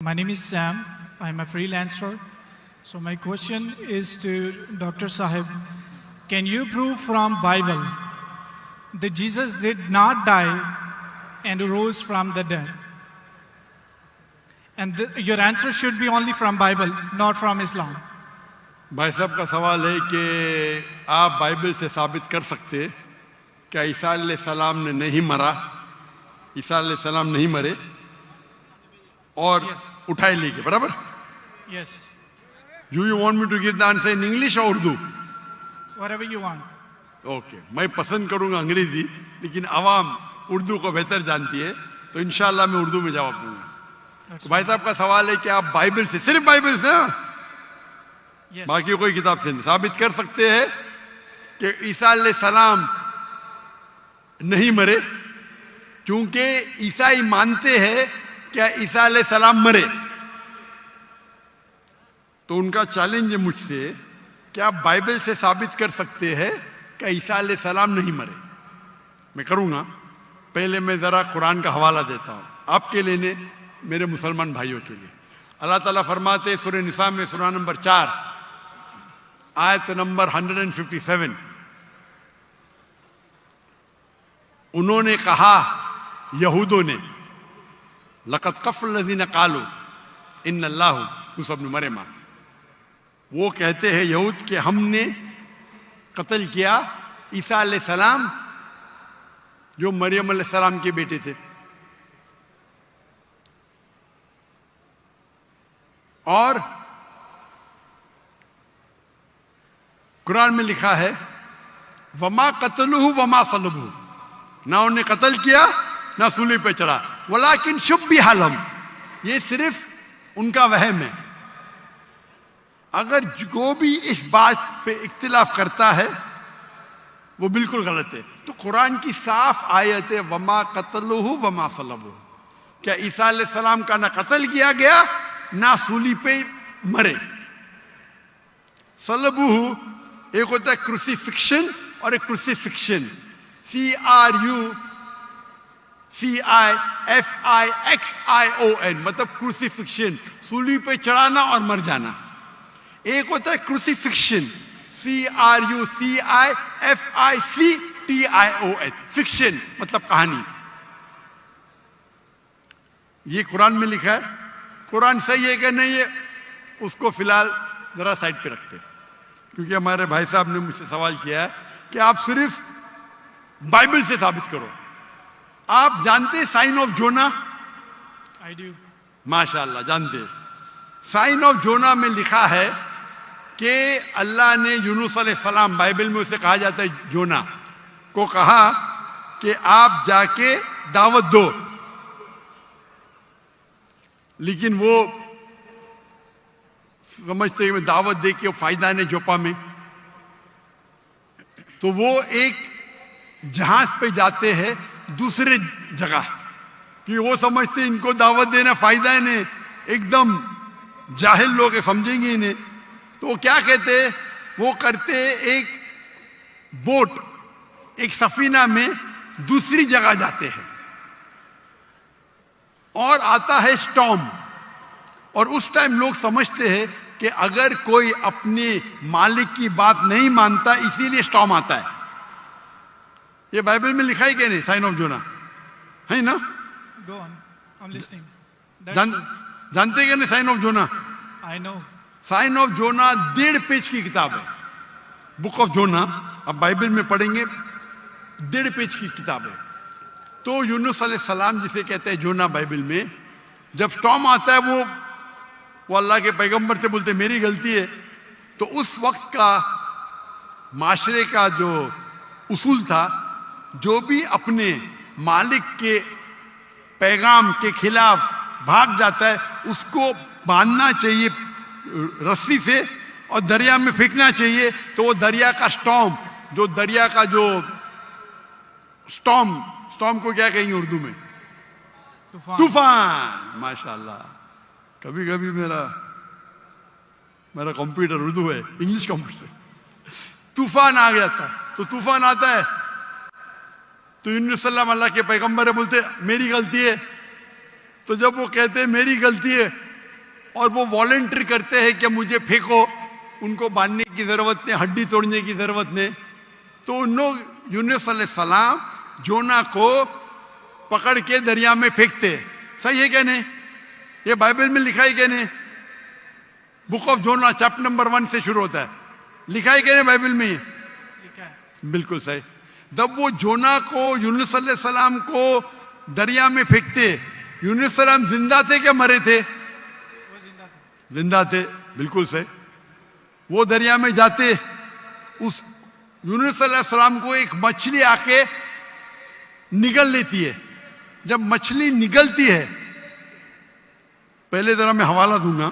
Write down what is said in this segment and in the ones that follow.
My name is Sam. I'm a freelancer. So my question is to Dr. Sahib. Can you prove from Bible that Jesus did not die and rose from the dead? And your answer should be only from Bible, not from Islam. भाई साहब का सवाल है कि आप Bible से साबित कर सकते हैं क्या ईसा अलैहिस्सलाम ने नहीं मरा, ईसा अलैहिस्सलाम नहीं मरे और उठाए ले गए, बराबर? Yes. Do you want me to give the answer in English or Urdu? Whatever you want. Okay, मैं पसंद करूंगा अंग्रेजी, लेकिन आवाम उर्दू को बेहतर जानती है, तो इंशाल्लाह मैं उर्दू में जवाब दूंगा। तो भाई साहब का सवाल है कि आप बाइबल से, सिर्फ बाइबल से, Yes. बाकी कोई किताब से नहीं साबित कर सकते हैं कि ईसा अलैहिस्सलाम नहीं मरे, क्योंकि ईसाई मानते हैं क्या ईसा अलैहिस्सलाम मरे। तो उनका चैलेंज है मुझसे कि आप बाइबल से साबित कर सकते हैं कि ईसा अलैहिस्सलाम नहीं मरे। मैं करूंगा, पहले मैं जरा कुरान का हवाला देता हूं आपके लिए, मेरे मुसलमान भाइयों के लिए। अल्लाह ताला फरमाते सूरह निसा में, सूरह नंबर 4 आयत नंबर 157, उन्होंने कहा, यहूदों ने, लक़द कफ़ल लज़ीना क़ालू इन्नल्लाहु मूसा इब्न मरियम, वो कहते हैं यहूद कि हमने कत्ल किया ईसा अलैहिस्सलाम जो मरियम अलैहिस्सलाम के बेटे थे। और कुरान में लिखा है वमा कतलुहु वमा सलबुहु, ना उन्हें कत्ल किया ना सूली पे चढ़ा, वलाकिन शुब्बिह लहुम, ये सिर्फ उनका वहम है। अगर जो भी इस बात पे इख्तिलाफ करता है वो बिल्कुल गलत है। तो कुरान की साफ आयत है वमा कतलुहु वमा सलबुहु, क्या ईसा अलैहिस्सलाम का ना कत्ल किया गया ना सूली पे मरे। सलबुहु एक होता है क्रूसिफिक्शन और एक क्रूसिफिक्शन, CRUCIFIXION, मतलब क्रूसिफिक्शन, सूली पे चढ़ाना और मर जाना। एक होता है क्रूसिफिक्शन, CRUCIFICTION, फिक्शन मतलब कहानी। ये कुरान में लिखा है। कुरान सही है कि नहीं है उसको फिलहाल जरा साइड पे रखते हैं, क्योंकि हमारे भाई साहब ने मुझसे सवाल किया है कि आप सिर्फ बाइबल से साबित करो। आप जानते sign of Jonah? I do. माशाअल्लाह जानते। साइन ऑफ जोना में लिखा है कि अल्लाह ने यूनुस अलैहिस्सलाम, बाइबल में उसे कहा जाता है जोना, को कहा कि आप जाके दावत दो, लेकिन वो समझते हैं दावत दे के फायदा नहीं जोपा में, तो वो एक जहाज पे जाते हैं दूसरे जगह, कि वो समझते इनको दावत देना फायदा है नहीं, एकदम जाहिल लोग है, समझेंगे इन्हें। तो वो क्या कहते हैं, वो करते एक बोट, एक सफीना में दूसरी जगह जाते हैं और आता है स्टॉर्म। और उस टाइम लोग समझते हैं कि अगर कोई अपने मालिक की बात नहीं मानता इसीलिए स्टॉर्म आता है। ये बाइबल में लिखा है कि नहीं साइन ऑफ जोना, है ना? Go on. I'm listening. जानते कि नहीं sign of Jonah? I know. Sign of Jonah 1.5 page की किताब है, बुक ऑफ जोना। अब बाइबल में पढ़ेंगे 1.5 पेज की किताब है। तो यूनुस अलैहिस्सलाम जिसे कहते हैं जोना बाइबल में, जब स्टॉर्म आता है वो अल्लाह के पैगंबर से बोलते मेरी गलती है। तो उस वक्त का माशरे का जो उसूल था, जो भी अपने मालिक के पैगाम के खिलाफ भाग जाता है उसको बांधना चाहिए रस्सी से और दरिया में फेंकना चाहिए। तो वो दरिया का स्टॉर्म, जो दरिया का जो स्टॉर्म को क्या कहेंगे उर्दू में? तूफान। माशाल्लाह, कभी कभी मेरा कंप्यूटर उर्दू है, इंग्लिश कंप्यूटर। तूफान आ गया था, तो तूफान आता है तो यूनुस अल्लाह के पैगंबर बोलते मेरी गलती है। तो जब वो कहते हैं मेरी गलती है और वो वॉलंटियर करते हैं कि मुझे फेंको, उनको बांधने की जरूरत नहीं, हड्डी तोड़ने की जरूरत नहीं। तो उन लोग यूनुस अलैहिस्सलाम जोना को पकड़ के दरिया में फेंकते। सही है क्या नहीं? ये बाइबल में लिखा है क्या नहीं? Book of Jonah chapter number 1 से शुरू होता है, लिखा है क्या नहीं बाइबल में? लिखा है। बिल्कुल सही। जब वो जोना को यूनुस अलैहिस्सलाम को दरिया में फेंकते, यूनुस सलाम जिंदा थे क्या मरे थे? वो जिंदा थे। जिंदा थे, बिल्कुल सही। वो दरिया में जाते, उस यूनुस अलैहिस्सलाम को एक मछली आके निगल लेती है। जब मछली निगलती है, पहले जरा मैं हवाला दूंगा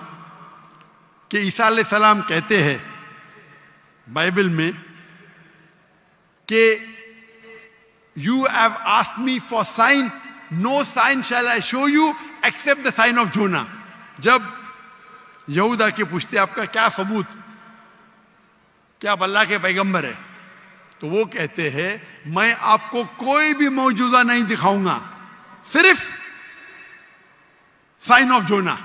कि ईसा अलैहिस्सलाम कहते हैं बाइबल में कि you have asked me for sign, no sign shall I show you except the sign of Jonah. जब यहूदा के पूछते आपका क्या सबूत, क्या आप अल्लाह के पैगंबर है, तो वो कहते हैं मैं आपको कोई भी मौजूदा नहीं दिखाऊंगा, सिर्फ sign of Jonah.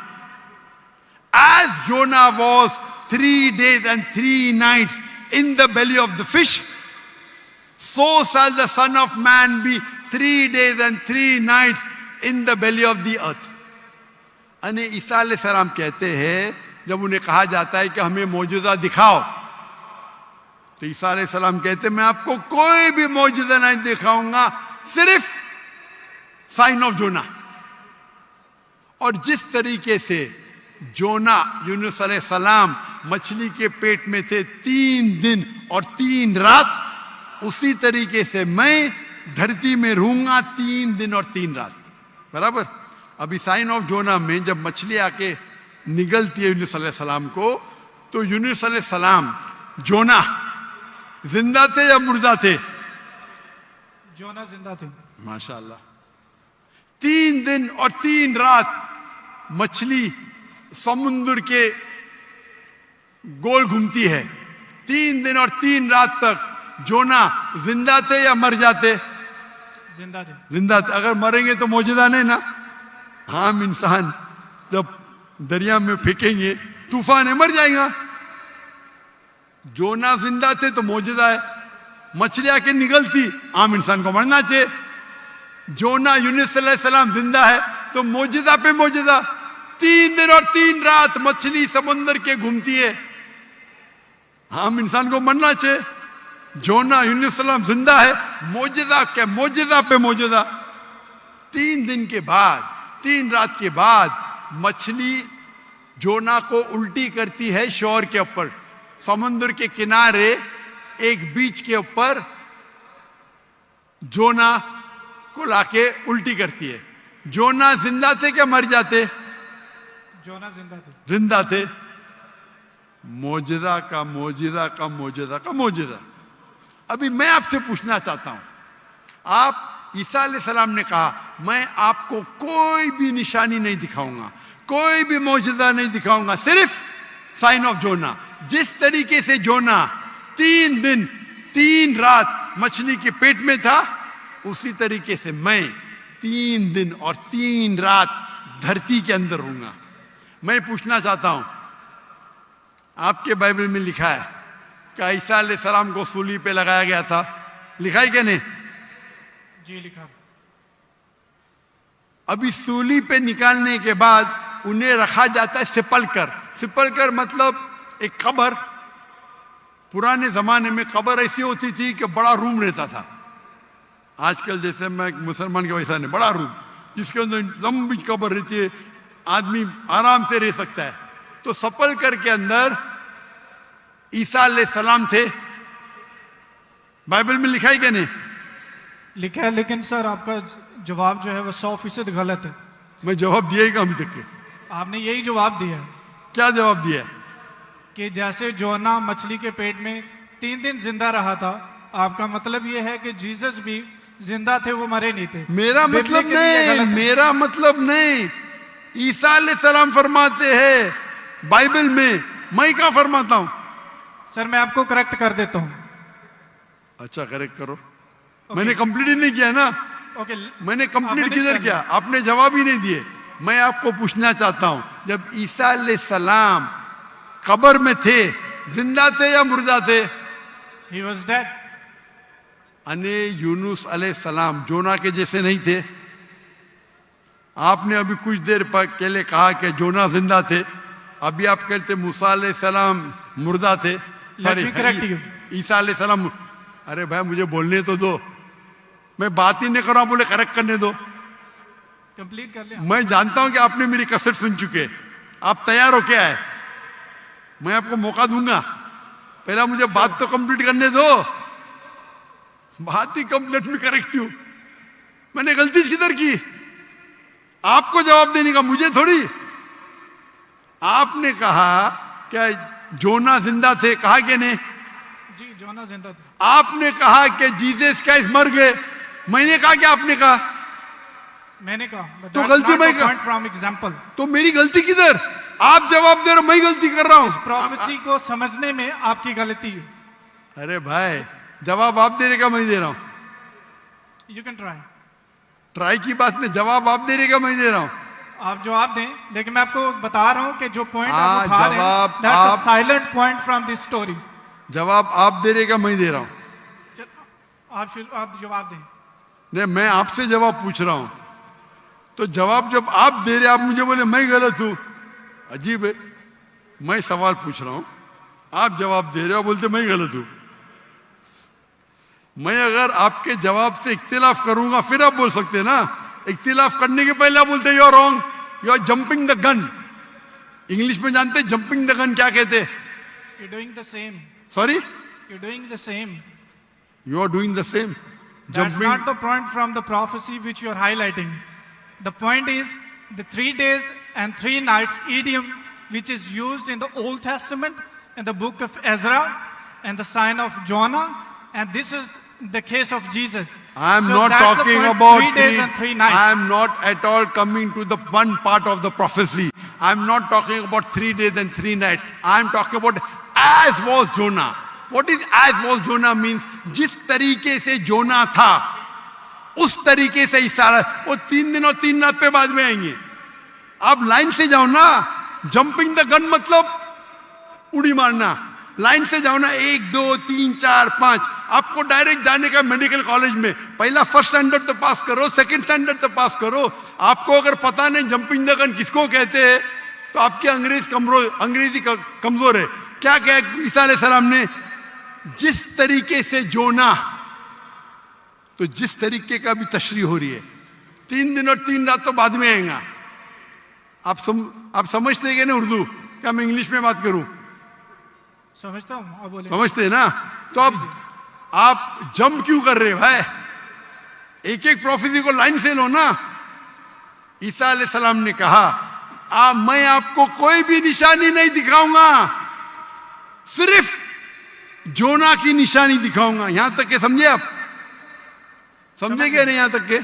As Jonah was 3 days and 3 nights in the belly of the fish, so shall the Son of Man be 3 days and 3 nights in the belly of the earth. अने ईसा अलैहिस्सलाम कहते हैं, जब उन्हें कहा जाता है कि हमें मौजूदा दिखाओ, तो ईसा अलैहिस्सलाम कहते हैं मैं आपको कोई भी मौजूदा नहीं दिखाऊंगा, सिर्फ साइन ऑफ जोना। और जिस तरीके से जोना यूनुस अलैहिस्सलाम मछली के पेट में थे 3 दिन और 3 रात, उसी तरीके से मैं धरती में रहूंगा 3 दिन और 3 रात। बराबर। अभी साइन ऑफ जोना में जब मछली आके निगलती है यूनुस अलैहिस्सलाम को, तो यूनुस अलैहिस्सलाम जोना जिंदा थे या मुर्दा थे? जोना जिंदा थे। माशाअल्लाह। 3 दिन और 3 रात मछली समुद्र के गोल घूमती है। 3 दिन और 3 रात तक जोना जिंदा थे या मर जाते? जिंदा थे। जिंदा थे। अगर मरेंगे तो मौजूदा नहीं ना। हम इंसान जब दरिया में फेंकेंगे तूफान है, मर जाएगा। जोना जिंदा थे तो मौजूदा है। मछली आके निकलती, आम इंसान को मरना चाहिए। जोना यूनुस अलैहिस्सलाम जिंदा है तो मौजूदा पे मौजूदा। 3 दिन और 3 रात मछली समुद्र के घूमती है, आम इंसान को मरना चाहिए। जोना यूनुस अलैहिस्सलाम जिंदा है, मौजूदा के मौजूदा पे मौजूदा। 3 दिन के बाद, 3 रात के बाद मछली जोना को उल्टी करती है शोर के ऊपर, समुद्र के किनारे एक बीच के ऊपर जोना को लाके उल्टी करती है। जोना जिंदा थे क्या मर जाते? जोना जिंदा थे। जिंदा थे। मौजूदा का मौजूदा का मौजूदा का मौजूदा। अभी मैं आपसे पूछना चाहता हूं, आप ईसा अलैहिस्सलाम ने कहा मैं आपको कोई भी निशानी नहीं दिखाऊंगा, कोई भी मौजूदा नहीं दिखाऊंगा, सिर्फ साइन ऑफ जोना। जिस तरीके से जोना 3 दिन 3 रात मछली के पेट में था, उसी तरीके से मैं 3 दिन और 3 रात धरती के अंदर रहूंगा। मैं पूछना चाहता हूं, आपके बाइबल में लिखा है कि ईसा अलैहिस्सलाम को सूली पे लगाया गया था, लिखा है क्या नहीं? जी लिखा। अभी सूली पे निकालने के बाद उन्हें रखा जाता है सिपलकर। सिपलकर मतलब एक कब्र। पुराने जमाने में कब्र ऐसी होती थी कि बड़ा रूम रहता था। आजकल जैसे मैं मुसलमान के वैसा नहीं, बड़ा रूम जिसके अंदर लंबी कब्र रहती है, आदमी आराम से रह सकता है। तो सपलकर के अंदर ईसा अलैहिस्सलाम थे। बाइबल में लिखा है क्या नहीं? लिखा है, लेकिन सर आपका जवाब जो है वो 100% गलत है। मैं जवाब दिया ही अभी तक के। आपने यही जवाब दिया है। क्या जवाब दिया? कि जैसे जोना मछली के पेट में 3 दिन जिंदा रहा था, आपका मतलब ये है कि जीसस भी जिंदा थे, वो मरे नहीं थे। मेरा मतलब नहीं, मेरा मतलब नहीं। ईसा अलैहिस्सलाम फरमाते हैं बाइबल में, मैं क्या फरमाता हूं? सर मैं आपको करेक्ट कर देता हूं। अच्छा करेक्ट करो। मैंने कंप्लीट ही नहीं किया ना। ओके। मैंने कंप्लीट किधर किया? आपने जवाब ही नहीं दिए। मैं आपको पूछना चाहता हूं, जब ईसा अलैहिस्सलाम कब्र में थे, जिंदा थे या मुर्दा थे? He was dead. अने यूनुस अलैहिस्सलाम जोना के जैसे नहीं थे? आपने अभी कुछ देर पहले कहा कि जोना जिंदा थे, अभी आप कहते मूसा अलैहिस्सलाम मुर्दा थे। Let me correct you. ईसा अलैहिस्सलाम। अरे भाई मुझे बोलने तो दो, मैं बात ही नहीं कर रहा हूं, बोले करेक्ट करने दो। कंप्लीट कर लिया। मैं जानता हूं कि आपने मेरी कसर सुन चुके, आप तैयार हो क्या है? मैं आपको मौका दूंगा, पहला मुझे बात तो कंप्लीट करने दो। बात ही कंप्लीट में करेक्ट हूं। मैंने गलती किधर की? आपको जवाब देने का, मुझे थोड़ी। आपने कहा क्या जोना जिंदा थे, कहा कि नहीं? जी, जोना जिंदा थे। आपने कहा कि जीसस क्राइस्ट मर गए, मैंने कहा कि आपने कहा? मैंने कहा। तो गलती मैं पॉइंट फ्रॉम एग्जांपल। तो मेरी गलती किधर? आप जवाब दे रहे हो, मैं गलती कर रहा हूं। इस प्रोफेसी को समझने में आपकी गलती है। अरे भाई जवाब आप दे रहे का मैं दे रहा हूं? You can try. ट्राई की बात नहीं, जवाब आप दे रहे का मैं दे रहा हूं। आप जवाब दें, लेकिन मैं आपको बता रहा हूं कि जो पॉइंट हाँ, आप उठा रहे हैं, जवाब दैट्स अ आप- silent point from this story. जवाब आप दे रहे का मैं दे रहा हूं। आप जवाब दें। नहीं, मैं आपसे जवाब पूछ रहा हूं, तो जवाब जब आप दे रहे, आप मुझे बोले मैं गलत हूं। अजीब है, मैं सवाल पूछ रहा हूं, आप जवाब दे रहे हो, बोलते मैं गलत हूं। मैं अगर आपके जवाब से इख्तिलाफ करूंगा फिर आप बोल सकते हैं ना। इख्तिलाफ करने के पहले आप बोलते you are wrong, you are jumping the gun. English में जानते हैं जंपिंग द गन क्या कहते? You doing the same. Sorry, you doing the same. You are doing the same. That's not the point from the prophecy which you are highlighting. The point is the 3 days and 3 nights idiom which is used in the Old Testament in the book of Ezra and the sign of Jonah, and this is the case of Jesus. I am So not that's the talking point, about 3 days and 3 nights. I am not at all coming to the one part of the prophecy. I am not talking about 3 days and 3 nights. I am talking about as was Jonah. What is as was Jonah means? जिस तरीके से जोना था उस तरीके से इशारा। वो 3 दिन और 3 रात पे बाद में आएंगे। आप लाइन से जाओ ना। जंपिंग द गन मतलब उड़ी मारना। लाइन से जाओ ना, 1 2 3 4 5। आपको डायरेक्ट जाने का मेडिकल कॉलेज में, पहला फर्स्ट स्टैंडर्ड तो पास करो, सेकंड स्टैंडर्ड तो पास करो। आपको अगर पता नहीं जंपिंग द गन किसको कहते हैं तो आपकी अंग्रेजी कमजोर है। क्या कहा ईसा अलैहिस्सलाम ने? जिस तरीके से जोना, तो जिस तरीके का भी तशरीह हो रही है। 3 दिन और 3 रात तो बाद में आएगा। आप समझते हैं ना उर्दू? क्या मैं इंग्लिश में बात करूं? समझता हूँ, आप बोले। समझते हैं ना? तो अब आप जंप क्यों कर रहे हैं भाई? एक एक प्रोफेसी को लाइन से लो ना। ईसा अलैहिस्सलाम ने कहा मैं आपको कोई भी निशानी नहीं दिखाऊंगा, सिर्फ जोना की निशानी दिखाऊंगा। यहां तक के समझे आप? समझे क्या नहीं यहां तक के?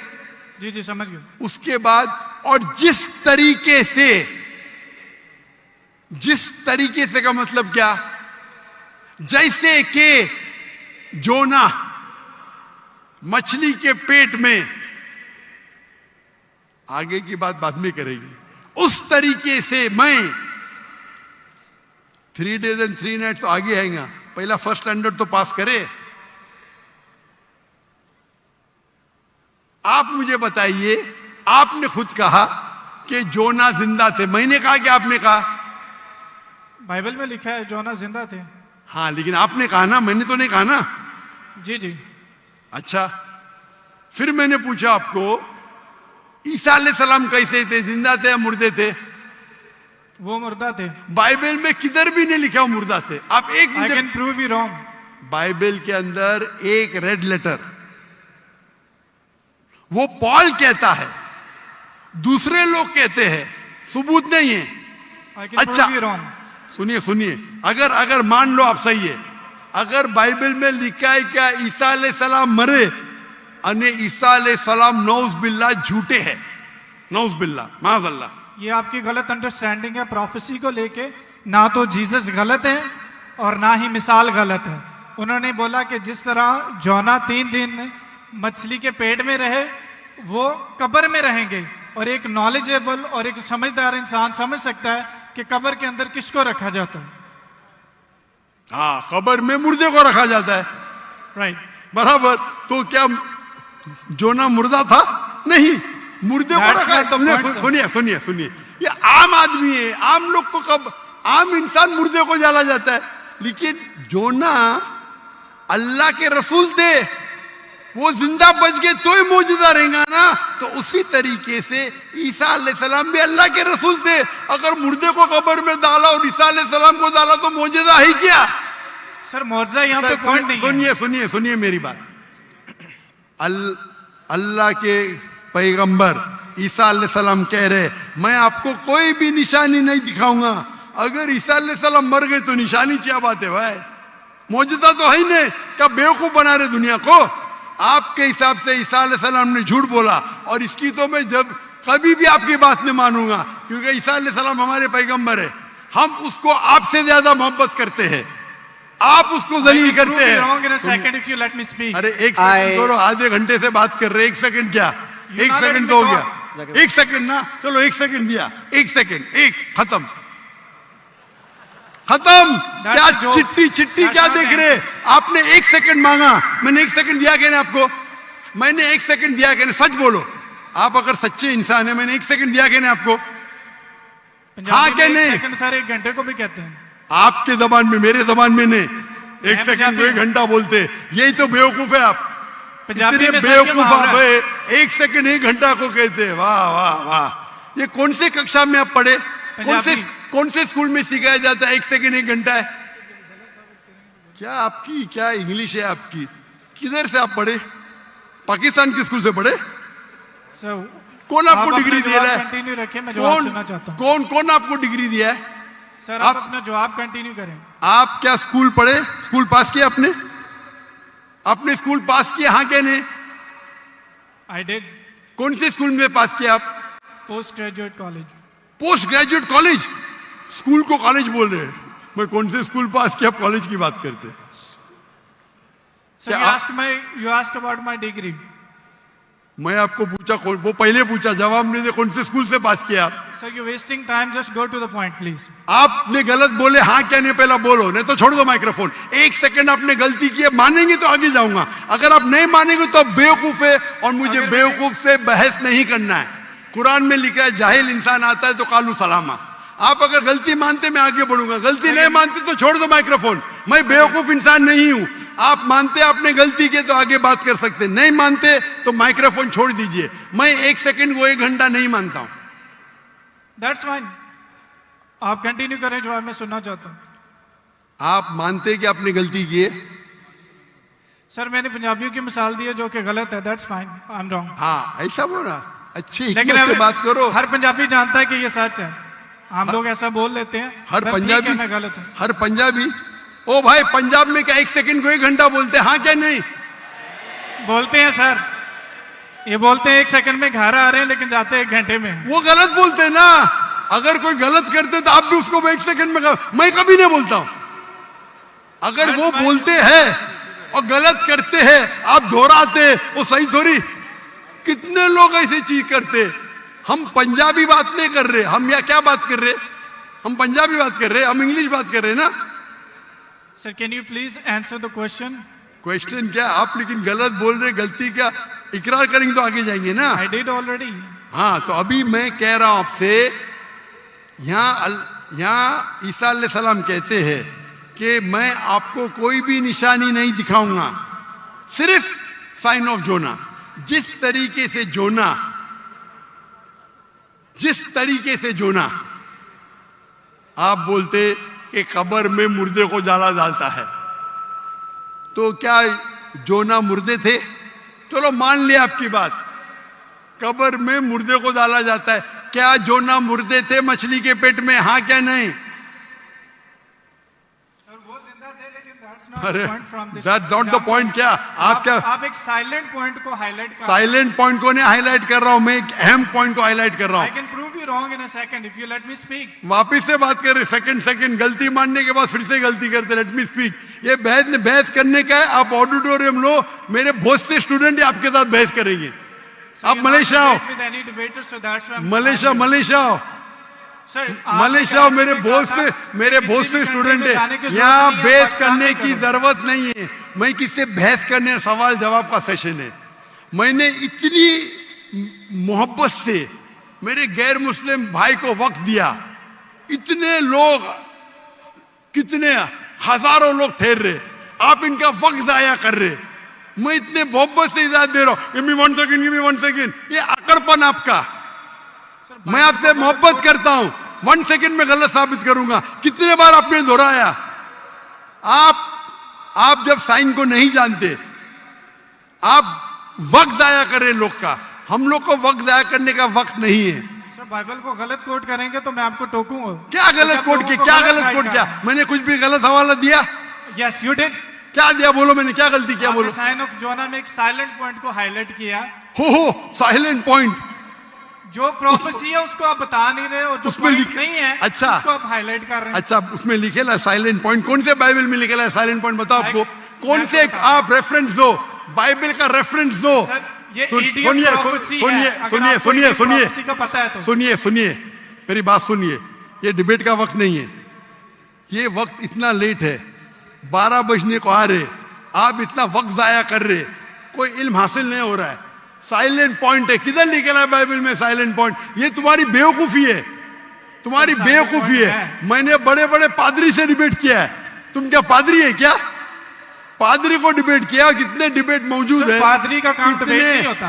जी जी समझ गए। उसके बाद और जिस तरीके से का मतलब क्या? जैसे कि जोना मछली के पेट में, आगे की बात बाद में करेगी, उस तरीके से मैं 3 days and 3 nights आगे आएगा। पहला फर्स्ट स्टैंडर्ड तो पास करे। आप मुझे बताइए, आपने खुद कहा कि जोना जिंदा थे, मैंने कहा कि आपने कहा? बाइबल में लिखा है जोना जिंदा थे। हाँ, लेकिन आपने कहा ना, मैंने तो नहीं कहा ना। जी जी। अच्छा, फिर मैंने पूछा आपको ईसा अलैहिस्सलाम कैसे थे, जिंदा थे या मुर्दे थे? वो मुर्दा थे। बाइबल में किधर भी नहीं लिखा वो मुर्दा थे। आप एक I can prove you wrong. Bible के अंदर एक रेड लेटर, वो पॉल कहता है, दूसरे लोग कहते हैं, सबूत नहीं है। आई कैन अच्छा, प्रूव यू रॉन्ग। सुनिए, अगर मान लो आप सही है, अगर बाइबल में लिखा है क्या ईसा अलैहिस्सलाम मरे, अने ईसा अलैहिस्सलाम नौज बिल्ला झूठे हैं, नौज बिल्ला माज़अल्लाह, ये आपकी गलत अंडरस्टैंडिंग है प्रोफेसी को लेके। ना तो जीसस गलत है और ना ही मिसाल गलत है। उन्होंने बोला कि जिस तरह जोना 3 दिन मछली के पेट में रहे, वो कब्र में रहेंगे, और एक नॉलेजेबल और एक समझदार इंसान समझ सकता है कि कब्र के अंदर किसको रखा जाता है। हाँ, कब्र में मुर्दे को रखा जाता है, राइट। बराबर। तो क्या जोना मुर्दा था? नहीं, मुर्दे को That's रखा। not the point, sir. सुनिए सुनिए सुनिए, ये आम आदमी है, आम लोग को कब आम इंसान मुर्दे को जला जाता है, लेकिन जोना अल्लाह के रसूल थे, वो जिंदा बच गए तो ही मौजूदा रहेगा ना। तो उसी तरीके से ईसा अलैहिस्सलाम भी अल्लाह के रसूल थे। अगर मुर्दे को कब्र में डाला और ईसा अलैहिस्सलाम को डाला तो मौजूदा है क्या? सर मौजूदा यहाँ पे पॉइंट नहीं है। सुनिए सुनिए सुनिए मेरी बात। अल्लाह के पैगंबर ईसा अलैहिस्सलाम कह रहे, मैं आपको कोई भी निशानी नहीं दिखाऊंगा। अगर ईसा अलैहिस्सलाम मर गए तो निशानी क्या बात है भाई? मौजूदा तो है ही नहीं। क्या बेवकूफ बना रहे दुनिया को? आपके हिसाब से ईसा अलैहिस्सलाम ने झूठ बोला, और इसकी तो मैं जब कभी भी आपकी बात नहीं मानूंगा, क्योंकि ईसा अलैहिस्सलाम हमारे पैगंबर है। हम उसको आपसे ज्यादा मोहब्बत करते हैं, आप उसको जलील करते हैं। अरे एक सेकंड छोड़ो, आधे घंटे से बात कर रहे, एक सेकंड क्या? एक सेकंड तो हो गया, एक सेकंड ना, चलो एक सेकंड दिया, एक सेकंड, एक खत्म खत्म। क्या चिट्टी चिट्टी क्या देख रहे? आपने एक सेकंड मांगा, मैंने एक सेकंड दिया क्या? आपको मैंने एक सेकंड दिया क्या? सच बोलो, आप अगर सच्चे इंसान है, मैंने एक सेकंड दिया क्या आपको? हाँ क्या नहीं? सर एक घंटे को भी कहते हैं आपके जबान में, मेरे जबान में नहीं। एक सेकंड को एक घंटा बोलते, यही तो बेवकूफ है आप। इतने बेवकूफ आप है, एक सेकंड एक घंटा को कहते हैं। वाह वाह वाह, ये कौन से कक्षा में आप पढ़े? कौन से स्कूल में सिखाया जाता है एक सेकंड एक घंटा है? क्या आपकी क्या इंग्लिश है आपकी? किधर से आप पढ़े? पाकिस्तान के स्कूल से पढ़े? कौन आपको डिग्री दिया है? कंटिन्यू रखिए, मैं जवाब सुनना चाहता हूं। कौन आपको डिग्री दिया है? सर आप अपना जवाब कंटिन्यू करें। आप क्या स्कूल पढ़े? स्कूल पास किया आपने? आपने स्कूल पास किया? हाँ क्या नहीं? I did. कौन से स्कूल में पास किया आप? Post graduate college. Post graduate college? School को कॉलेज बोल रहे हैं। मैं कौन से स्कूल पास किया, कॉलेज की बात करते? You ask about my degree. मैं आपको पूछा, वो पहले पूछा, जवाब नहीं दे, कौन से स्कूल से पास किया आप? Sir you wasting time, just go to the point please. आपने गलत बोले, हाँ क्या नहीं पहला बोलो, नहीं तो छोड़ दो माइक्रोफोन। एक सेकंड आपने गलती की है, मानेंगे तो आगे जाऊंगा, अगर आप नहीं मानेंगे तो बेवकूफ है, और मुझे बेवकूफ से बहस नहीं करना है। कुरान में लिखा है जाहिल इंसान आता है तो कालू सलामा। आप अगर गलती मानते मैं आगे बढ़ूंगा, गलती नहीं मानते तो छोड़ दो माइक्रोफोन। मैं बेवकूफ इंसान नहीं हूं। आप मानते आपने गलती की तो आगे बात कर सकते, नहीं मानते तो माइक्रोफोन छोड़ दीजिए। मैं एक सेकंड को एक घंटा नहीं मानता हूं। दैट्स फाइन, आप कंटिन्यू करें, जवाब मैं सुनना चाहता हूं। आप मानते कि आपने गलती की है? सर मैंने पंजाबियों की मिसाल दी है जो कि गलत है, that's fine, I am wrong. हाँ ऐसा बोला, अच्छी लेकिन से बात करो। हर पंजाबी जानता है कि ये सच है, हम लोग ऐसा बोल लेते हैं। हर पंजाबी, मैं गलत हूं। हर पंजाबी, ओ भाई पंजाब में क्या एक सेकंड को एक घंटा बोलते हैं? हाँ क्या नहीं बोलते हैं सर, ये बोलते हैं एक सेकंड में घर आ रहे हैं लेकिन जाते हैं एक घंटे में। वो गलत बोलते हैं ना। अगर कोई गलत करते तो आप भी उसको एक सेकंड में मैं कभी नहीं बोलता हूं। अगर वो बोलते हैं और गलत करते हैं, आप दोहराते, वो सही थोड़ी। कितने लोग ऐसी चीज करते। हम पंजाबी बात नहीं कर रहे, हम या क्या बात कर रहे? हम पंजाबी बात कर रहे, हम इंग्लिश बात कर रहे ना। Sir can you please answer the question? Question क्या? आप लेकिन गलत बोल रहे, गलती क्या? इकरार करेंगे तो आगे जाएंगे ना। I did already. हाँ तो अभी मैं कह रहा हूं आपसे, यहाँ ईसा अलैहिस्सलाम कहते हैं कि मैं आपको कोई भी निशानी नहीं दिखाऊंगा, सिर्फ साइन ऑफ जोना। जिस तरीके से जोना आप बोलते कि कब्र में मुर्दे को जाला डालता है, तो क्या जोना मुर्दे थे? चलो मान लिया आपकी बात, कब्र में मुर्दे को डाला जाता है। क्या जोना मुर्दे थे मछली के पेट में? हाँ क्या नहीं? अरे दैट्स नॉट द पॉइंट। क्या आप एक साइलेंट पॉइंट को हाईलाइट कर। साइलेंट पॉइंट को नहीं हाईलाइट कर रहा हूं, मैं एक अहम पॉइंट को हाईलाइट कर रहा हूं। I can prove you wrong in a second if you let me speak. वापिस से बात कर रहे, सेकंड गलती मानने के बाद फिर से गलती करते। Let me speak. ये बहस करने का है, आप ऑडिटोरियम लो, मेरे बहुत से स्टूडेंट आपके साथ बहस करेंगे। आप मलेशिया आओ, With any debater, so that's why I'm Malaysia आओ, Sir, मलेशिया आओ। मेरे बहुत से स्टूडेंट है यहाँ। बहस करने की जरूरत नहीं है। मैं किससे बहस करने, सवाल जवाब का सेशन है। मैंने इतनी मोहब्बत से मेरे गैर मुस्लिम भाई को वक्त दिया। इतने लोग, कितने हजारों लोग ठहर रहे, आप इनका वक्त जाया कर रहे। मैं इतने मोहब्बत से इजाजत दे रहा हूं। Give me 1 second. ये अकड़पन आपका। मैं आपसे मोहब्बत करता हूं, 1 सेकेंड में गलत साबित करूंगा। कितने बार आपने दोहराया। आप जब साइन को नहीं जानते, आप वक्त जाया कर रहे लोग का। हम लोग को वक्त जाया करने का वक्त नहीं है। सर, बाइबल को गलत कोट करेंगे तो मैं आपको टोकूंगा। क्या गलत कोट किया? क्या गलत कोट किया? मैंने कुछ भी गलत हवाला दिया? Yes you did. क्या दिया? बोलो, मैंने क्या गलती किया? बोलो। साइन ऑफ जोना में एक साइलेंट पॉइंट को हाईलाइट किया। हो साइलेंट पॉइंट। जो प्रोफेसी है उसको आप बता नहीं रहे, और जो पॉइंट नहीं है अच्छा, उसको आप हाईलाइट कर रहे हैं। अच्छा, उसमें लिखेला साइलेंट पॉइंट। कौन से बाइबल में लिखेला है साइलेंट पॉइंट? बताओ आपको कौन से आप रेफरेंस दो, बाइबल का रेफरेंस दो। सुनिए, मेरी बात सुनिए। ये डिबेट का वक्त नहीं है। ये वक्त इतना लेट है, 12 बजने को आ रहे, आप इतना वक्त जाया कर रहे, कोई इल्म हासिल नहीं हो रहा है। साइलेंट पॉइंट है, किधर लिखा है बाइबल में साइलेंट पॉइंट? ये तुम्हारी बेवकूफी है, तुम्हारी बेवकूफी है। मैंने बड़े बड़े पादरी से डिबेट किया है। तुम क्या पादरी है क्या? पादरी को डिबेट किया। कितने डिबेट मौजूद है। पादरी का काम डिबेट नहीं होता।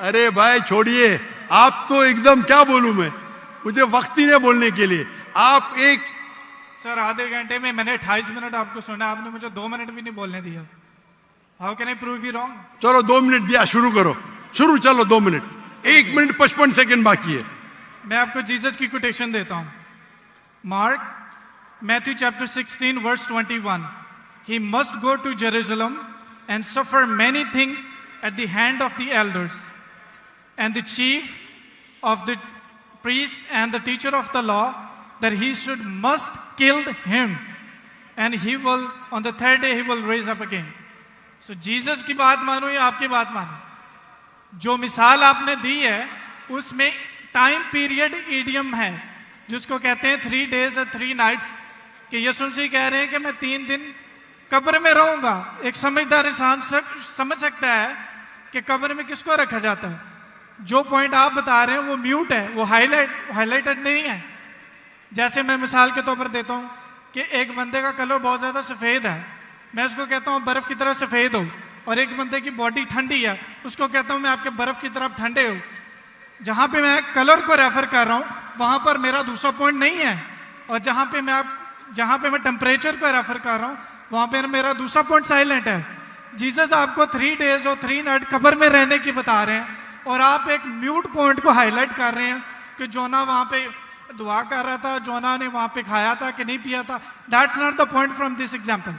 अरे भाई छोड़िए, आप तो एकदम, क्या बोलूं मैं, मुझे वक्त ही नहीं बोलने के लिए। आप एक सर, आधे घंटे में मैंने 28 मिनट आपको सुना, आपने मुझे 2 मिनट भी नहीं बोलने दिया। How can I prove you wrong? चलो 2 मिनट दिया, शुरू करो। शुरू, चलो 2 मिनट। 1 मिनट 55 सेकंड बाकी है। मैं आपको जीसस की कोटेशन देता हूं। Mark, Matthew chapter 16 verse 21। He must go to Jerusalem and suffer many things at the hand of the elders and the chief of the priest and the teacher of the law, that he must kill him, and he will, on the 3rd day he will raise up again. So Jesus की बात मानो या आपकी बात मानो, जो मिसाल आपने दी है उसमें टाइम पीरियड ईडियम है, जिसको कहते हैं 3 days और 3 nights, कि यीशु मसीह कह रहे हैं कि मैं 3 दिन कब्र में रहूंगा। एक समझदार इंसान समझ सकता है कि कब्र में किसको रखा जाता है। जो पॉइंट आप बता रहे हैं वो म्यूट है, वो हाईलाइटेड नहीं है। जैसे मैं मिसाल के तौर पर देता हूं कि एक बंदे का कलर बहुत ज्यादा सफेद है, मैं उसको कहता हूं बर्फ की तरह सफेद हो, और एक बंदे की बॉडी ठंडी है, उसको कहता हूं मैं आपके बर्फ की तरह ठंडे हो। जहां पे मैं कलर को रेफर कर रहा हूं वहां पर मेरा दूसरा पॉइंट नहीं है, और जहां पे मैं टेम्परेचर को रेफर कर रहा हूं वहां पे मेरा दूसरा पॉइंट साइलेंट है। जीसस आपको 3 days और 3 nights कब्र में रहने की बता रहे हैं, और आप एक म्यूट पॉइंट को हाईलाइट कर रहे हैं कि जोना वहां पे दुआ कर रहा था, जोना ने वहां पे खाया था कि नहीं पिया था। That's not the point from this example.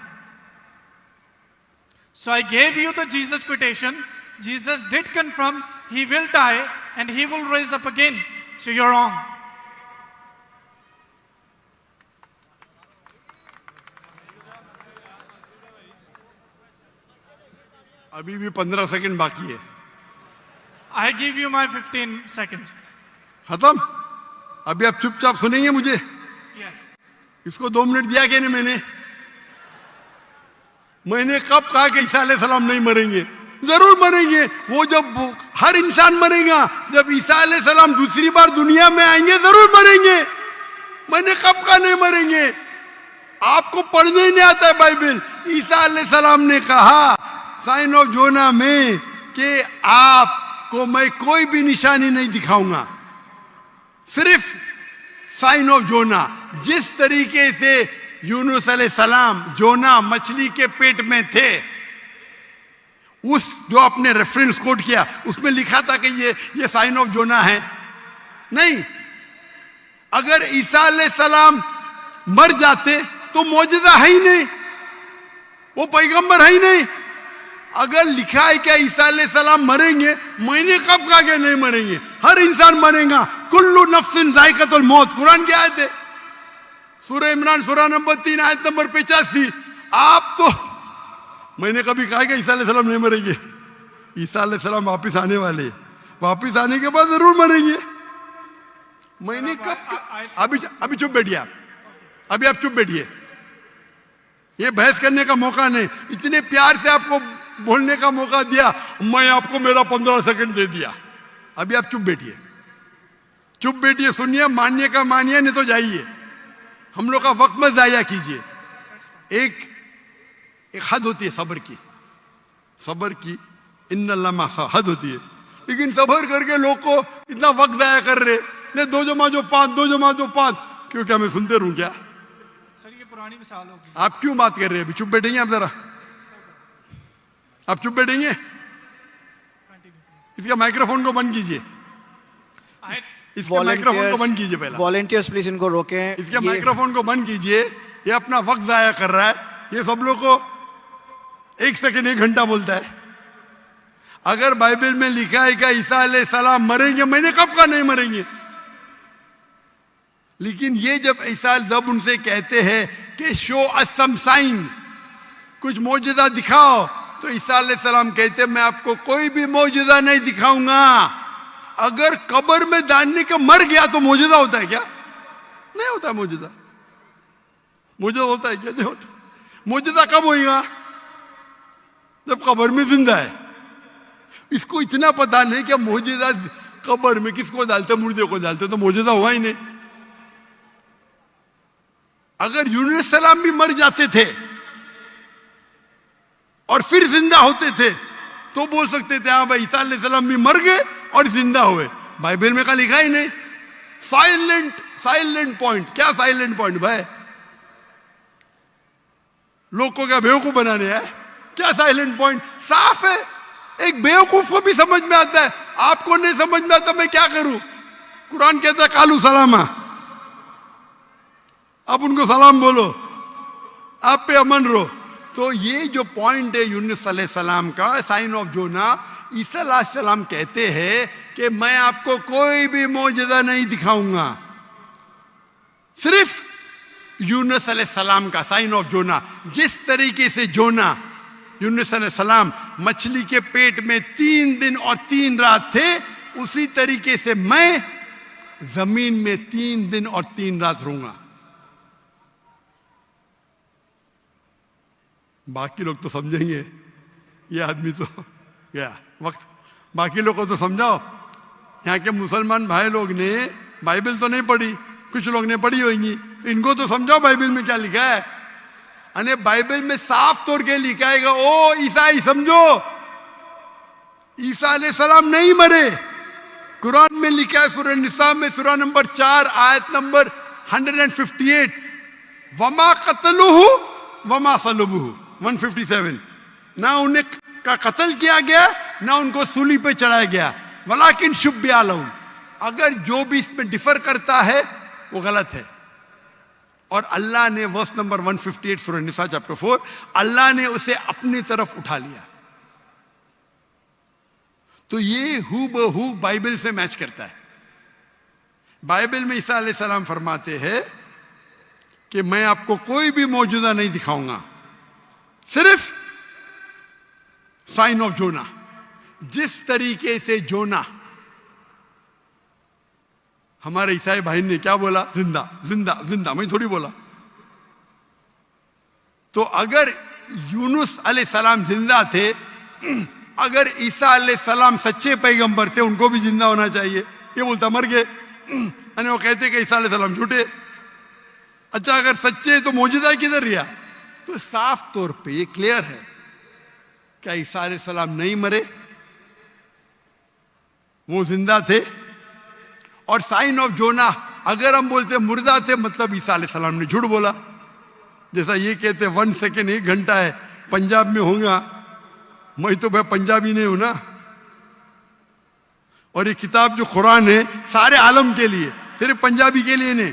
So I gave you the Jesus quotation. Jesus did confirm he will die and he will rise up again. So you are wrong. अभी भी 15 सेकंड बाकी है। I give you my 15 seconds। खत्म? अभी आप चुपचाप सुनेंगे मुझे? yes। इसको 2 मिनट दिया क्या नहीं? मैंने कब कहा कि ईसा अलैहिस्सलाम नहीं मरेंगे? जरूर मरेंगे। वो जब हर इंसान मरेगा, जब ईसा अलैहिस्सलाम दूसरी बार दुनिया में आएंगे जरूर मरेंगे। मैंने कब कहा नहीं मरेंगे? आपको पढ़ने ही नहीं आता है बाइबल। ईसा अलैहिस्सलाम ने कहा साइन ऑफ जोना में कि आपको मैं कोई भी निशानी नहीं दिखाऊंगा, सिर्फ साइन ऑफ जोना। जिस तरीके से यूनुस अलैहिस्सलाम जोना मछली के पेट में थे, उस जो आपने रेफरेंस कोट किया उसमें लिखा था कि ये साइन ऑफ जोना है। नहीं, अगर ईसा अलैहिस्सलाम मर जाते तो मौजूदा है ही नहीं, वो पैगंबर है ही नहीं। अगर लिखा है क्या ईसा अलैहिस्सलाम मरेंगे, मैंने कब कहा कि नहीं मरेंगे? हर इंसान मरेगा। कुल्लु नफ्सिन जायकातुल मौत, कुरान की आयत है, सूरह इमरान सूरह नंबर 3 आयत नंबर 85। आप तो, मैंने कभी कहा कि ईसा अलैहिस्सलाम नहीं मरेंगे? ईसा अलैहिस्सलाम वापिस आने वाले, वापिस आने के बाद जरूर मरेंगे। मैंने कब अभी चुप बैठिए आप, अभी आप चुप बैठिए, ये बहस करने का मौका नहीं। इतने प्यार से आपको बोलने का मौका दिया, मैं आपको मेरा 15 सेकंड दे दिया। अभी आप चुप बैठिए, चुप बैठिए, सुनिए, मानिए का मानिए, नहीं तो जाइए। हम लोग का वक्त मत जाया कीजिए। एक हद होती है सब्र की, सब्र की इन्नल्लाह मासा हद होती है। लेकिन सब्र करके लोग को इतना वक्त जाया कर रहे, नहीं 2 जमा जो 5, 2 जमा जो 5, क्यों? क्या मैं सुनते रहूं क्या? सर ये पुरानी मिसाल होगी। आप क्यों बात कर रहे हैं? अभी चुप बैठेंगे आप जरा, आप चुप बैठेंगे? इसका माइक्रोफोन को बंद कीजिए, इसके माइक्रोफोन को बंद कीजिए पहले। वॉलंटियर्स प्लीज इनको रोकें। इसके माइक्रोफोन को बंद कीजिए, ये अपना वक्त जाया कर रहा है। ये सब लोग को 1 सेकंड 1 घंटा बोलता है। अगर बाइबल में लिखा है कि ईसा अलैहिस्सलाम मरेंगे, मैंने कब कहा नहीं मरेंगे? लेकिन ये जब उनसे कहते हैं कि शो अस सम साइंस, कुछ मौजूदा दिखाओ, तो ईसा अलैहिस्सलाम कहते मैं आपको कोई भी मौजूदा नहीं दिखाऊंगा। अगर कब्र में डालने के मर गया तो मौजूदा होता है क्या? नहीं होता मौजूदा। मौजूदा होता है क्या? नहीं होता। मौजूदा कब होगा? जब कब्र में जिंदा है। इसको इतना पता नहीं कि मौजूदा कब्र में किसको डालते, मुर्दे को डालते, तो मौजूदा हुआ ही नहीं। अगर यूनुस सलाम भी मर जाते थे और फिर जिंदा होते थे तो बोल सकते थे हाँ भाई ईसा अलैहिस्सलाम भी मर गए और जिंदा हुए। बाइबल में का लिखा ही नहीं। Silent point. क्या साइलेंट पॉइंट भाई? लोग को क्या बेवकूफ बनाने है? क्या साइलेंट पॉइंट? साफ है, एक बेवकूफ को भी समझ में आता है, आपको नहीं समझ में आता, मैं क्या करूं? कुरान कहता है कालू सलामा, आप उनको सलाम बोलो, आप पे अमन रहो। तो ये जो पॉइंट है यूनुस अलैहिस्सलाम का, साइन ऑफ जोना, ईसा अलैहिस्सलाम कहते हैं कि मैं आपको कोई भी मौजूदा नहीं दिखाऊंगा। सिर्फ यूनुस अलैहिस्सलाम का साइन ऑफ जोना, जिस तरीके से जोना यूनुस अलैहिस्सलाम मछली के पेट में 3 दिन और 3 रात थे, उसी तरीके से मैं जमीन में 3 दिन और 3 रात रहूंगा। बाकी लोग तो समझेंगे, ये आदमी तो क्या वक्त, बाकी लोग को तो समझाओ। यहाँ के मुसलमान भाई लोग ने बाइबल तो नहीं पढ़ी, कुछ लोग ने पढ़ी होगी, तो इनको तो समझाओ बाइबल में क्या लिखा है। अने बाइबल में साफ तौर के लिखा है, ओ ईसाई समझो, ईसा अलैहिस्सलाम नहीं मरे। कुरान में लिखा है सूरह निसा में सूरह नंबर 4 आयत नंबर 158, वमा कतलुहु वमा सलबुहु 157। ना उन्हें का कत्ल किया गया, ना उनको सूली पे चढ़ाया गया, वलाकिन शुब्बिया लहुम। अगर जो भी इसमें डिफर करता है वो गलत है। और अल्लाह ने वर्स नंबर 158 सूरह निसा चैप्टर 4, अल्लाह ने उसे अपनी तरफ उठा लिया। तो ये हूबहू बाइबल से मैच करता है। बाइबल में ईसा अलैहिस्सलाम फरमाते हैं कि मैं आपको कोई भी मौजूदा नहीं दिखाऊंगा, सिर्फ साइन ऑफ जोना। जिस तरीके से जोना, हमारे ईसाई भाई ने क्या बोला? जिंदा जिंदा जिंदा, मैं थोड़ी बोला। तो अगर यूनुस अलैहिस्सलाम जिंदा थे, अगर ईसा अलैहिस्सलाम सच्चे पैगंबर थे, उनको भी जिंदा होना चाहिए। ये बोलता मर गए, यानी वो कहते कि ईसा अलैहिस्सलाम झूठे। अच्छा अगर सच्चे तो मौजूदा किधर रहा? तो साफ तौर पे ये क्लियर है, क्या ईसा अलैहिस्सलाम नहीं मरे, वो जिंदा थे। और साइन ऑफ जोना, अगर हम बोलते मुर्दा थे, मतलब ईसा अलैहिस्सलाम ने झूठ बोला। जैसा ये कहते 1 सेकेंड 1 घंटा है, पंजाब में होगा, मैं तो भाई पंजाबी नहीं हूं ना। और ये किताब जो कुरान है सारे आलम के लिए, सिर्फ पंजाबी के लिए नहीं,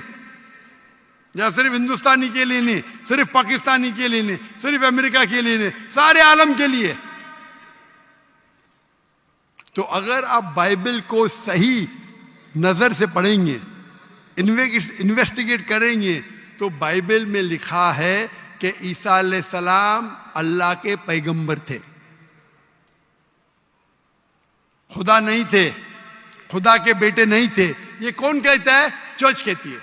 या सिर्फ हिंदुस्तानी के लिए नहीं, सिर्फ पाकिस्तानी के लिए नहीं, सिर्फ अमेरिका के लिए नहीं, सारे आलम के लिए। तो अगर आप बाइबल को सही नजर से पढ़ेंगे, इन्वेस्टिगेट करेंगे, तो बाइबल में लिखा है कि ईसा अलैहिस्सलाम अल्लाह के पैगंबर थे, खुदा नहीं थे। खुदा के बेटे नहीं थे। ये कौन कहता है? चर्च कहती है।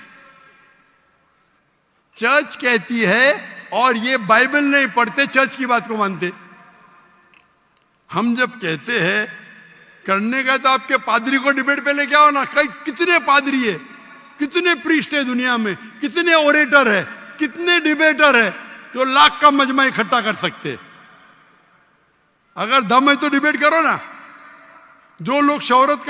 चर्च कहती है, और ये बाइबल नहीं पढ़ते, चर्च की बात को मानते। हम जब कहते हैं करने का, तो आपके पादरी को डिबेट पे लेके आओ ना। कई कितने पादरी है, कितने प्रीस्ट है दुनिया में, कितने ओरेटर है, कितने डिबेटर है जो लाख का मजमा इकट्ठा कर सकते। अगर दम है तो डिबेट करो ना। जो लोग शोहरत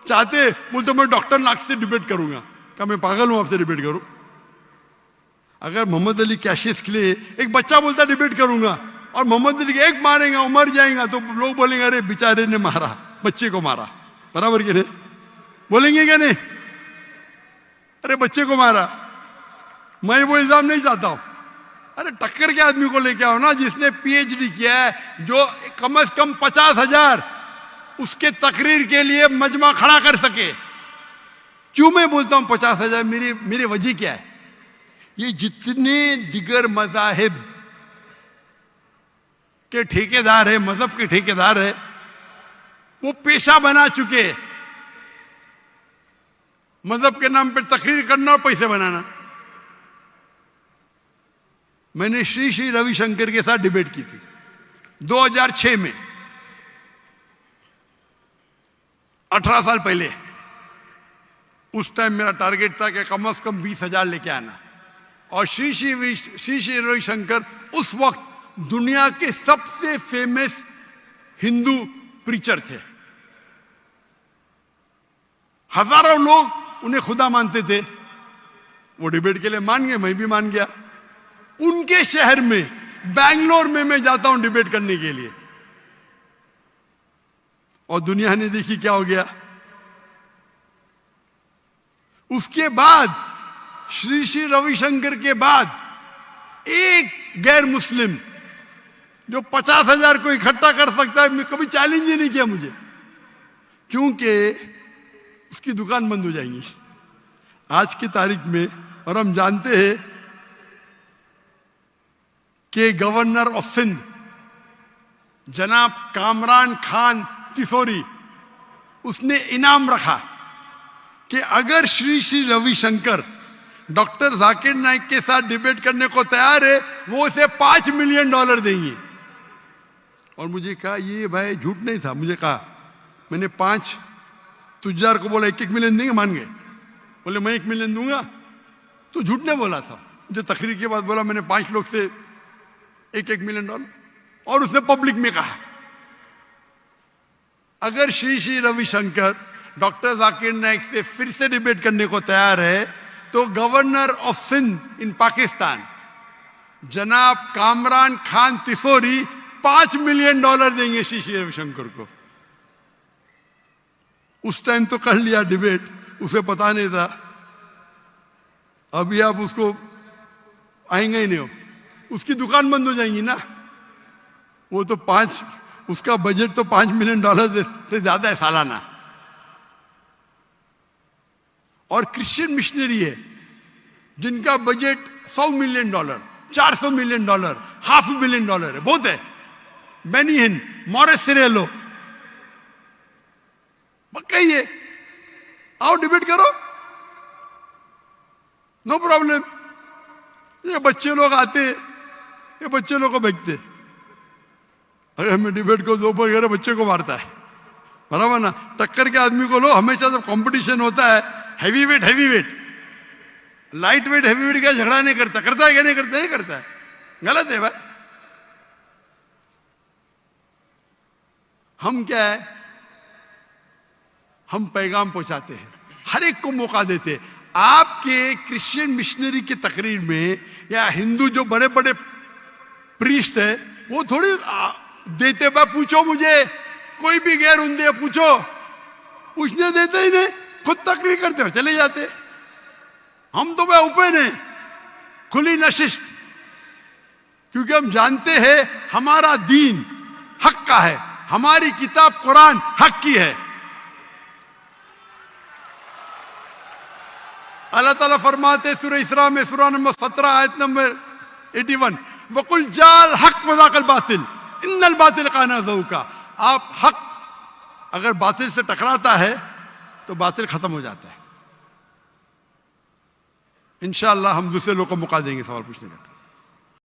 चाहते, बोलते मैं डॉक्टर नाग से डिबेट करूंगा। क्या मैं पागल हूं आपसे डिबेट करूं? अगर मोहम्मद अली कैशिस के लिए एक बच्चा बोलता डिबेट करूंगा, और मोहम्मद अली एक मारेगा, मर जाएगा, तो लोग बोलेंगे अरे बेचारे ने मारा, बच्चे को मारा। बराबर कि नहीं? बोलेंगे क्या नहीं? अरे बच्चे को मारा। मैं वो इल्जाम नहीं चाहता हूं। अरे टक्कर के आदमी को लेके आओ ना, जिसने पीएचडी किया है, जो कम से कम 50,000 उसके तकरीर के लिए मजमा खड़ा कर सके। क्यों मैं बोलता हूं 50,000? मेरी वजह क्या है? ये जितने दिगर मजाहिब के ठेकेदार है, मजहब के ठेकेदार है, वो पेशा बना चुके। मजहब के नाम पर तकरीर करना और पैसे बनाना। मैंने श्री श्री रविशंकर के साथ डिबेट की थी 2006 में, 18 साल पहले। उस टाइम मेरा टारगेट था कि कम से कम 20,000 लेके आना। और श्री श्री रविशंकर उस वक्त दुनिया के सबसे फेमस हिंदू प्रीचर थे। हजारों लोग उन्हें खुदा मानते थे। वो डिबेट के लिए मान गए, मैं भी मान गया। उनके शहर में, बैंगलोर में मैं जाता हूं डिबेट करने के लिए, और दुनिया ने देखी क्या हो गया। उसके बाद श्री श्री रविशंकर के बाद एक गैर मुस्लिम जो 50,000 को इकट्ठा कर सकता है, मैं कभी चैलेंज ही नहीं किया मुझे, क्योंकि उसकी दुकान बंद हो जाएंगी आज की तारीख में। और हम जानते हैं कि गवर्नर ऑफ सिंध जनाब कामरान खान तिसोरी, उसने इनाम रखा कि अगर श्री श्री रविशंकर डॉक्टर जाकिर नाइक के साथ डिबेट करने को तैयार है, वो उसे $5 मिलियन देंगे। और मुझे कहा ये भाई झूठ नहीं था। मुझे कहा, मैंने 5 तुजार को बोला 1-1 मिलियन देंगे, मान गए। बोले मैं 1 मिलियन दूंगा, तो झूठ नहीं बोला था। मुझे तकरीर के बाद बोला मैंने 5 लोग से 1-1 मिलियन डॉलर। और उसने पब्लिक में कहा अगर श्री श्री रविशंकर डॉक्टर जाकिर नाइक से फिर से डिबेट करने को तैयार है, तो गवर्नर ऑफ सिंध इन पाकिस्तान जनाब कामरान खान तिसोरी $5 मिलियन देंगे श्री श्री रविशंकर को। उस टाइम तो कर लिया डिबेट, उसे पता नहीं था। अभी आप उसको आएंगे ही नहीं हो, उसकी दुकान बंद हो जाएंगी ना। वो तो उसका बजट तो $5 मिलियन से ज्यादा है सालाना। और क्रिश्चियन मिशनरी है जिनका बजट $100 मिलियन, $400 मिलियन, $500 मिलियन है, बहुत है। बेनिहिन, मॉरिस सिरेलो, कहिए आओ डिबेट करो, नो प्रॉब्लम। ये बच्चे लोग आते, ये बच्चे लोग को भेजते। अगर मैं डिबेट को दोपहर बच्चे को मारता है, बराबर ना। टक्कर के आदमी को लो। हमेशा जब कंपटीशन होता है heavy weight light weight heavy weight का झगड़ा नहीं करता है क्या? नहीं करता है। गलत है भाई। हम क्या है, हम पैगाम पहुंचाते हैं, हर एक को मौका देते। आपके क्रिश्चियन मिशनरी की तकरीर में या हिंदू जो बड़े बड़े प्रीस्ट है, वो थोड़ी देते। भाई पूछो मुझे, कोई भी गैर उन्दे पूछो, पूछने देते ही नहीं, खुद तकरीर करते हो चले जाते। हम तो भाई ओपन है, खुली नशिस्त, क्योंकि हम जानते हैं हमारा दीन हक का है, हमारी किताब कुरान हक की है। अल्लाह ताला फरमाते सूरह इसरा में, सूरह नंबर 17 आयत नंबर 81, वकुल जाल हक वज़ाकल बातिल इन्नल बातिल काना ज़ऊका। आप हक अगर बातिल से टकराता है तो बातिल खत्म हो जाता है। इंशाअल्लाह हम दूसरे लोग को मौका देंगे सवाल पूछने का।